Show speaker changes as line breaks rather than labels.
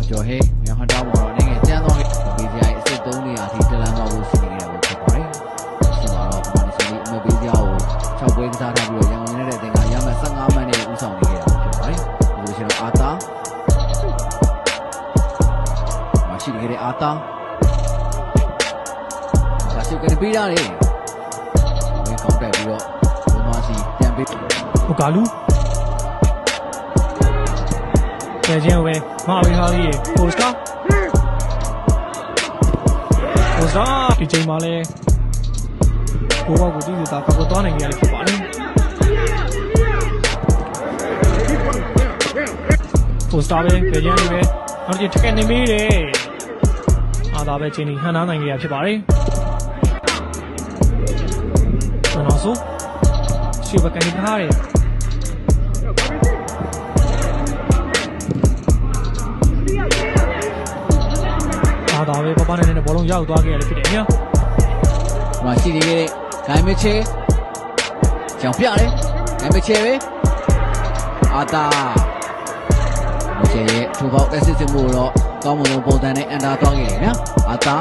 ကျော်ဟဲမြောင်ဟန်တာဘောတော့နိုင်ငံကျန်းသွားခဲ့ပေးစရာအစ်စ်3နေရာထိတလန်းသွားဖို့စီစဉ်နေတာပဲဖြစ်ပါတယ်ဒီမှာတော့ဒီစီအမေပေးစရာကို6ပွဲကစားထားပြီးတော့ရန်ကုန်နဲ့တဲ့အသင်းကရမှတ်15မှတ်နဲ့ဦးဆောင်နေခဲ့တာဖြစ်ပါတယ်ဒီလိုဆိုတော့အာတာမရှိခဲ့တဲ့အာတာဒါရှုပ်ကနေပေးရတယ်ဝင်ကောက်တက်ပြီးတော့ဘုံမစီပြန်ပေး
ဟိုကာလူကျေချင်းပဲမအဝေးဟာကြီးပိုစတာဒီချိန်မှာလဲဘိုးဘောက်ကိုတီးနေတာကောက်သွားနိုင်ကြရဖြစ်ပါတယ်ပိုစတာပဲကျေချင်းလေးပဲနောက်တစ်ချက်ထက်နေမေးတယ်အားသာပဲချင်းဟန်နာနိုင်ကြရဖြစ်ပါတယ်နောက်ဆုံးရှေ့ဘက်ကနေထားတယ်အားသာပဲပပနဲ့ဘောလုံးရောက်သွားခဲ့ရတယ်ဖြစ်တယ်နော်
ဒီမှာရှိနေတဲ့ဂိုင်းမချေကြောင်ပြတယ်ဂိုင်းမချေပဲအာတာမချေရဲ့ထူပေါက်အစစ်စစ်မှုတော့ကောင်းမွန်ပုံစံနဲ့အန်တာသွားခဲ့တယ်နော်အာတာ